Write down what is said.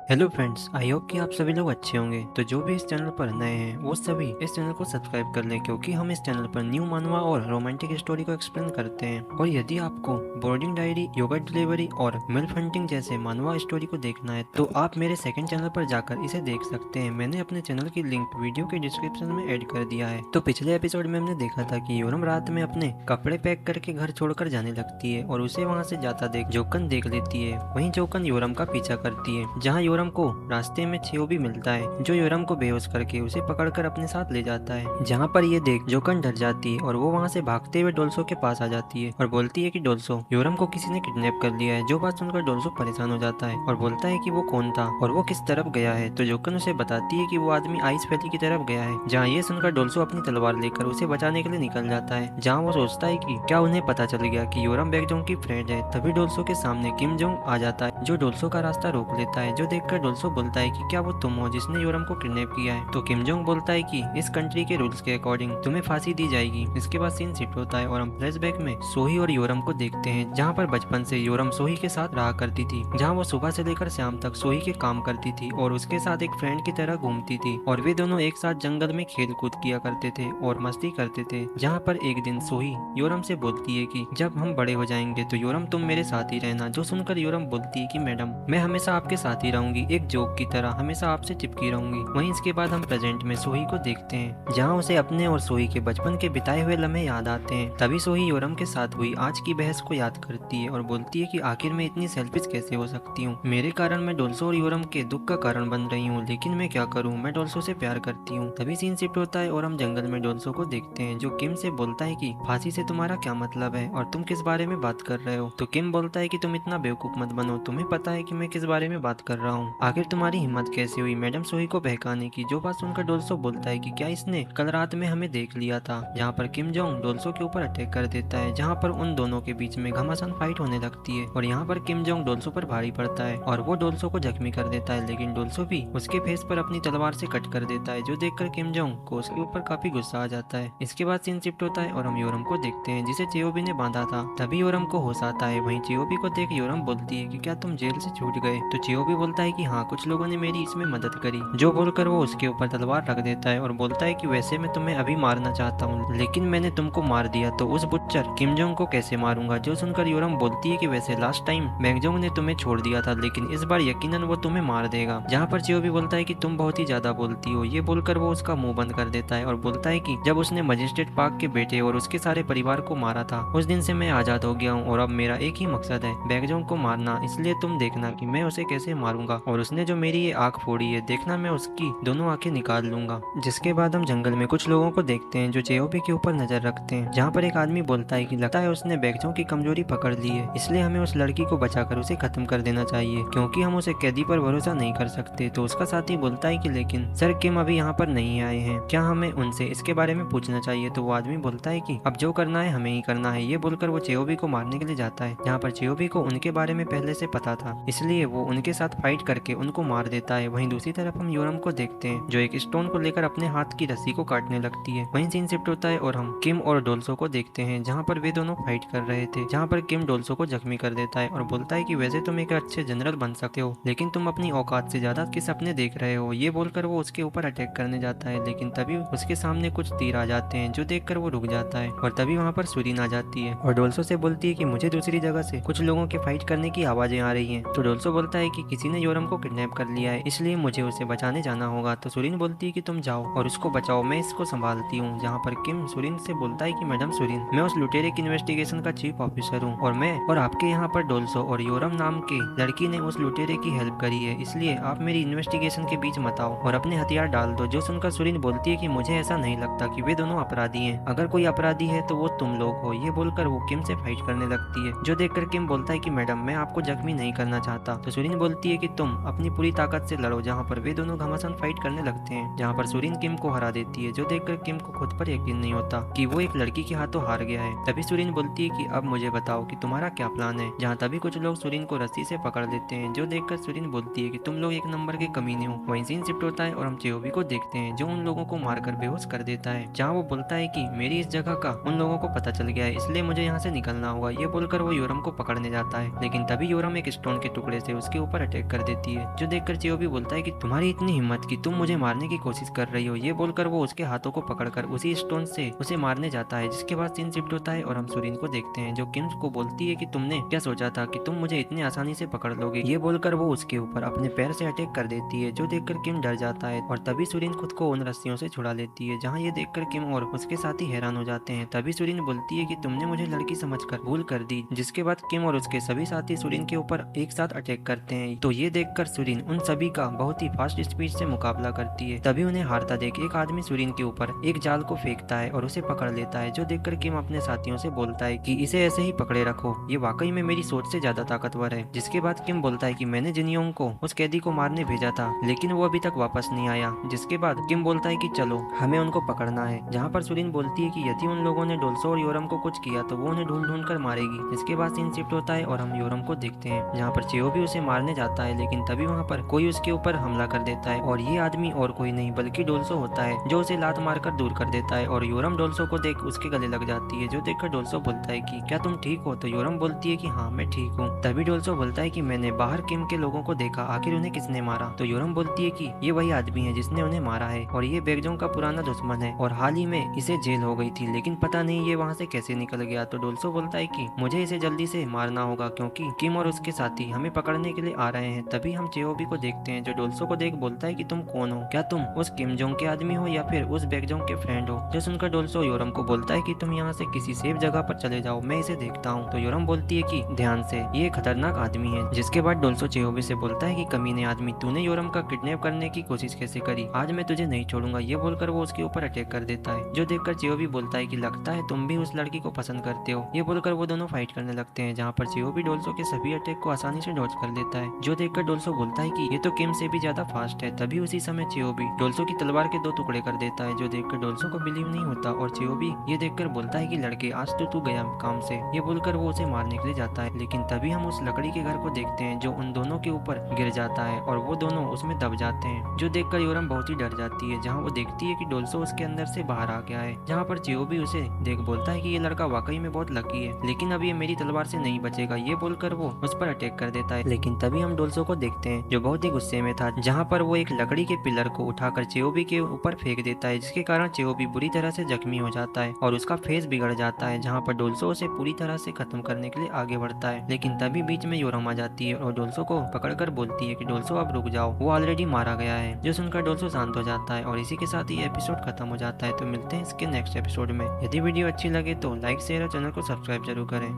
Hello friends, I hope कि आप सभी लोग अच्छे होंगे। तो जो भी इस चैनल पर नए हैं वो सभी इस चैनल को सब्सक्राइब कर लें, क्योंकि हम इस चैनल पर न्यू मानवा और रोमांटिक स्टोरी को एक्सप्लेन करते हैं। और यदि आपको बोर्डिंग डायरी, योगा डिलीवरी और मिल्फ हंटिंग जैसे मानवा स्टोरी को देखना है तो आप मेरे सेकंड चैनल पर जाकर इसे देख सकते हैं। मैंने अपने चैनल की लिंक वीडियो के डिस्क्रिप्शन में ऐड कर दिया है। तो पिछले एपिसोड में हमने देखा था कि योरम रात में अपने कपड़े पैक करके घर छोड़कर जाने लगती है और उसे वहाँ से जाता देख जोकन देख लेती है। वहीं जोकन योरम का पीछा करती है, जहाँ योरम को रास्ते में छियो भी मिलता है, जो योरम को बेहोश करके उसे पकड़कर अपने साथ ले जाता है। जहाँ पर ये देख जोकन डर जाती है और वो वहाँ से भागते हुए डोल्सो के पास आ जाती है और बोलती है कि डोल्सो, योरम को किसी ने किडनैप कर लिया है। जो बात सुनकर डोल्सो परेशान हो जाता है और बोलता है कि वो कौन था और वो किस तरफ गया है। तो जोकन उसे बताती है कि वो आदमी आइस वैली की तरफ गया है। जहाँ ये सुनकर डोल्सो अपनी तलवार लेकर उसे बचाने के लिए निकल जाता है, जहाँ वो सोचता है कि क्या उन्हें पता चल गया कि योरम बैकजोंग की फ्रेंड है। तभी डोल्सो के सामने किम जोंग आ जाता है, जो डोल्सो का रास्ता रोक लेता है। जो देखकर डोल्सो बोलता है कि क्या वो तुम हो जिसने योरम को किडनैप किया है। तो किम जोंग बोलता है कि इस कंट्री के रूल्स के अकॉर्डिंग तुम्हें फांसी दी जाएगी। इसके बाद सीन शिफ्ट होता है और हम फ्लैशबैक में सोही और योरम को देखते हैं, जहाँ पर बचपन से योरम सोही के साथ रहा करती थी, जहाँ वो सुबह से लेकर शाम तक सोही के काम करती थी और उसके साथ एक फ्रेंड की तरह घूमती थी। और वे दोनों एक साथ जंगल में खेल कूद किया करते थे और मस्ती करते थे। जहाँ पर एक दिन सोही योरम से बोलती है कि जब हम बड़े हो जाएंगे तो योरम तुम मेरे साथ ही रहना। जो सुनकर योरम बोलती है कि मैडम, मैं हमेशा आपके साथ ही रहूंगी, एक जोक की तरह हमेशा आपसे चिपकी रहूंगी। वहीं इसके बाद हम प्रेजेंट में सोही को देखते हैं, जहाँ उसे अपने और सोही के बचपन के बिताए हुए लम्हे याद आते हैं। तभी सोही योरम के साथ हुई आज की बहस को याद करती है और बोलती है कि आखिर मैं इतनी सेल्फिश कैसे हो सकती हूँ। मेरे कारण मैं डोल्सो और योरम के दुख का कारण बन रही हूँ, लेकिन मैं क्या करूँ, मैं डोल्सो से प्यार करती हूँ। तभी सीन शिफ्ट होता है और हम जंगल में डोल्सो को देखते हैं, जो किम से बोलता है कि फांसी से तुम्हारा क्या मतलब है और तुम किस बारे में बात कर रहे हो। तो किम बोलता है कि तुम इतना बेवकूफ मत बनो, तुम्हें पता है कि मैं किस बारे में बात कर रहा हूँ। आखिर तुम्हारी हिम्मत कैसे हुई मैडम सोही को बहकाने की। जो बात सुनकर डोल्सो बोलता है कि क्या इसने कल रात में हमें देख लिया था। जहाँ पर किम जोंग डोल्सो के ऊपर अटैक कर देता है, जहाँ पर उन दोनों के बीच में घमासान फाइट होने लगती है और यहाँ पर किम जोंग डोल्सो पर भारी पड़ता है और वो डोल्सो को जख्मी कर देता है, लेकिन डोल्सो भी उसके फेस पर अपनी तलवार से कट कर देता है, जो देखकर किम जोंग को उसके ऊपर काफी गुस्सा आ जाता है। इसके बाद सीन शिफ्ट होता है और हम योरम को देखते हैं, जिसे चियोबी ने बांधा था। तभी योरम को होश आता है। वहीं चियोबी को देख योरम बोलती है कि क्या तुम जेल से छूट गए। तो चियोबी बोलता है कि हाँ, कुछ लोगों ने मेरी इसमें मदद करी। जो बोलकर वो उसके ऊपर तलवार रख देता है और बोलता है कि वैसे मैं तुम्हें अभी मारना चाहता हूँ, लेकिन मैंने तुमको मार दिया तो उस बुच्चर किम जोंग को कैसे मारूंगा। जो सुनकर योरम बोलती है कि वैसे लास्ट टाइम बैंगजोंग ने तुम्हें छोड़ दिया था, लेकिन इस बार यकीनन वो तुम्हें मार देगा। जहाँ पर चियोबी बोलता है कि तुम बहुत ही ज्यादा बोलती हो। ये बोलकर वो उसका मुंह बंद कर देता है और बोलता है कि जब उसने मजिस्ट्रेट पार्क के बेटे और उसके सारे परिवार को मारा था, उस दिन से मैं आजाद हो गया हूँ और अब मेरा एक ही मकसद है, बैंगजोंग को मारना। इसलिए तुम देखना कि मैं उसे कैसे मारूंगा और उसने जो मेरी ये आंख फोड़ी है, देखना मैं उसकी दोनों आंखें निकाल लूंगा। जिसके बाद हम जंगल में कुछ लोगों को देखते हैं जो चियोबी के ऊपर नजर रखते हैं, जहाँ पर एक आदमी बोलता है कि लगता है उसने बैंगजोंग की कमजोरी पकड़ ली है, इसलिए हमें उस लड़की को बचाकर उसे खत्म कर देना चाहिए, क्योंकि हम उसे कैदी पर भरोसा नहीं कर सकते। तो उसका साथी बोलता है कि लेकिन सर किम अभी यहाँ पर नहीं आए हैं, क्या हमें उनसे इसके बारे में पूछना चाहिए। तो वो आदमी बोलता है कि अब जो करना है हमें ही करना है। ये बोलकर वो चियोबी को मारने के लिए जाता है, जहाँ पर चियोबी को उनके बारे में पहले से पता था, इसलिए वो उनके साथ फाइट करके उनको मार देता है। वहीं दूसरी तरफ हम योरम को देखते हैं, जो एक स्टोन को लेकर अपने हाथ की रस्सी को काटने लगती है। वहीं सीन शिफ्ट होता है और हम किम और डोल्सो को देखते हैं, जहाँ पर वे दोनों फाइट कर रहे थे, जहाँ पर किम डोल्सो को जख्मी कर देता है और बोलता है कि वैसे तुम एक अच्छे जनरल बन सकते हो, लेकिन तुम अपनी औकात से ज्यादा किस सपने देख रहे हो। ये बोलकर वो उसके ऊपर अटैक करने जाता है, लेकिन तभी उसके सामने कुछ तीर आ जाते हैं, जो देखकर वो रुक जाता है और तभी वहाँ पर सुरीन आ जाती है और डोल्सो से बोलती है कि मुझे दूसरी जगह से कुछ लोगों के फाइट करने की आवाजें आ रही हैं। तो डोल्सो बोलता है कि किसी ने योरम को किडनैप कर लिया है, इसलिए मुझे उसे बचाने जाना होगा। तो सुरीन बोलती है कि तुम जाओ और उसको बचाओ, मैं इसको संभालती हूँ। जहाँ पर किम सुरीन से बोलता है कि मैडम सुरीन, मैं उस लुटेरे की इन्वेस्टिगेशन का चीफ ऑफिसर हूँ और मैं और आपके यहाँ पर डोल्सो और योरम नाम के लड़की ने उस लुटेरे की हेल्प करी है, इसलिए आप मेरी इन्वेस्टिगेशन के बीच मत आओ और अपने हथियार डाल दो। जो सुनकर सुरीन बोलती है कि मुझे ऐसा नहीं लगता कि वे दोनों अपराधी हैं, अगर कोई अपराधी है तो वो तुम लोग हो। ये बोलकर वो किम से फाइट करने लगती है, जो देखकर किम बोलता है कि मैडम मैं आपको जख्मी नहीं करना चाहता। तो सुरीन बोलती है कि तुम अपनी पूरी ताकत से लड़ो। जहाँ पर वे दोनों घमासान फाइट करने लगते हैं, जहाँ पर सुरीन किम को हरा देती है, जो देखकर किम को खुद पर यकीन नहीं होता कि वो एक लड़की के हाथों हार गया है। तभी सुरीन बोलती है कि अब मुझे बताओ कि तुम्हारा क्या प्लान है। जहाँ तभी कुछ लोग सुरीन को रस्सी से पकड़ लेते हैं, जो देखकर सुरीन बोलती है कि तुम लोग एक नंबर के कमीने हो। वहीं सीन शिफ्ट होता है और हम चियोबी को देखते हैं, जो उन लोगों को मारकर बेहोश कर देता है, जहाँ वो बोलता है कि मेरी इस जगह का उन लोगों को पता चल गया है, इसलिए मुझे यहाँ से निकलना होगा। ये बोलकर वो योरम को पकड़ने जाता है, लेकिन तभी योरम एक स्टोन के टुकड़े से उसके ऊपर अटैक कर देती है, जो देखकर चियोबी बोलता है कि तुम्हारी इतनी हिम्मत कि तुम मुझे मारने की कोशिश कर रही हो। ये बोलकर वो उसके हाथों को पकड़कर उसी स्टोन से उसे मारने जाता है, जिसके बाद सीन शिफ्ट होता है और हम सुरीन को देखते हैं जो किम को बोलती है कि तुमने क्या सोचा था कि तुम मुझे इतनी आसानी से पकड़ लोगे। ये बोलकर वो उसके ऊपर अपने पैर से अटैक कर देती है, जो देखकर किम डर जाता है और तभी सुरीन खुद को उन रस्सियों से छुड़ा लेती है, जहाँ ये देखकर किम और उसके साथी हैरान हो जाते हैं। तभी सुरीन बोलती है कि तुमने मुझे लड़की समझकर भूल कर दी, जिसके बाद किम और उसके सभी साथी सुरीन के ऊपर एक साथ अटैक करते हैं। तो ये देखकर सुरीन उन सभी का बहुत ही फास्ट स्पीड से मुकाबला करती है। तभी उन्हें हारता देख एक आदमी सुरीन के ऊपर एक जाल को फेंकता है और उसे पकड़ लेता है, जो देखकर किम अपने साथियों से बोलता है कि इसे ऐसे ही पकड़े रखो, ये वाकई में मेरी सोच से ज्यादा ताकतवर है। जिसके बाद किम बोलता है कि मैंने जिनियोंग को उस कैदी को मारने भेजा था, लेकिन वो अभी तक वापस नहीं आया। जिसके बाद किम बोलता है कि चलो हमें उनको पकड़ना है, जहाँ पर सुरीन बोलती है कि यदि उन लोगों ने डोल्सो और योरम को कुछ किया तो वो उन्हें ढूंढ ढूंढ कर मारेगी। इसके बाद सीन शिफ्ट होता है और हम योरम को देखते हैं, जहाँ पर चियोबी उसे मारने जाता है, लेकिन तभी वहाँ पर कोई उसके ऊपर हमला कर देता है और ये आदमी और कोई नहीं बल्कि डोल्सो होता है, जो उसे लात मारकर दूर कर देता है और योरम डोल्सो को देख उसके गले लग जाती है, जो देखकर डोल्सो बोलता है कि क्या तुम ठीक हो। तो योरम बोलती है कि हाँ मैं ठीक हूँ। तभी डोल्सो बोलता है कि मैंने बाहर किम के लोगों को देखा, आखिर उन्हें किसने मारा। तो योरम बोलती है कि ये वही आदमी है जिसने उन्हें मारा है और ये बेगजोंग का पुराना दुश्मन है और हाल ही में इसे जेल हो गई थी, लेकिन पता नहीं ये वहाँ से कैसे निकल गया। तो डोल्सो बोलता है कि मुझे इसे जल्दी से मारना होगा क्योंकि किम और उसके साथी हमें पकड़ने के लिए आ रहे हैं। तभी हम चियोबी को देखते हैं, जो डोल्सो को देख बोलता है कि तुम कौन हो, क्या तुम उस किम जोंग के आदमी हो या फिर उस बेगजोंग के फ्रेंड हो। जो सुनकर डोल्सो योरम को बोलता है कि तुम यहाँ से किसी सेफ जगह पर चले जाओ, मैं इसे देखता हूँ। तो योरम बोलती है कि ध्यान से, ये खतरनाक आदमी है। जिसके बाद डोल्सो चियोबी से बोलता है कि कमीने आदमी, तूने योरम का किडनैप करने की कोशिश कैसे करी, आज मैं तुझे नहीं छोड़ूंगा। ये बोलकर वो उसके ऊपर अटैक कर देता है, जो देखकर चियोबी बोलता है कि लगता है तुम भी उस लड़की को पसंद करते हो। ये बोलकर वो दोनों फाइट करने लगते हैं, जहाँ पर चियोबी डोल्सो के सभी अटैक को आसानी से डॉज कर लेता है, जो देखकर डोल्सो बोलता है कि ये तो किम से भी ज्यादा फास्ट है। तभी उसी समय चियोबी डोल्सो की तलवार के 2 टुकड़े कर देता है, जो देखकर डोल्सो को बिलीव नहीं होता और चियोबी ये देखकर बोलता है कि लड़के आज तो तू गया काम से। ये बोलकर वो उसे मारने के लिए जाता है, लेकिन तभी हम उस लकड़ी के घर को देखते हैं जो उन दोनों के ऊपर गिर जाता है और वो दोनों उसमें दब जाते हैं, जो देखकर योरम बहुत ही डर जाती है, जहाँ वो देखती है कि डोल्सो उसके अंदर से बाहर आ गया है। जहाँ पर चियोबी उसे देख बोलता है कि ये लड़का वाकई में बहुत लकी है, लेकिन अब ये मेरी तलवार से नहीं बचेगा। ये बोलकर वो उस पर अटैक कर देता है, लेकिन तभी हम डोल्सो को देखते हैं जो बहुत ही गुस्से में था, जहाँ पर वो एक लकड़ी के पिलर को उठाकर चियोबी के ऊपर फेंक देता है, जिसके कारण चियोबी बुरी तरह से जख्मी हो जाता है और उसका फेस बिगड़ जाता है, जहाँ पर डोल्सो उसे पूरी तरह से खत्म करने के लिए आगे बढ़ता है। लेकिन तभी बीच में योरम आ जाती है और डोल्सो को पकड़कर बोलती है कि डोल्सो अब रुक जाओ, वो ऑलरेडी मारा गया है। जो सुनकर डोल्सो शांत हो जाता है और इसी के साथ ये एपिसोड खत्म हो जाता है। तो मिलते हैं इसके नेक्स्ट एपिसोड में। यदि वीडियो अच्छी लगे तो लाइक शेयर और चैनल को सब्सक्राइब जरूर करें।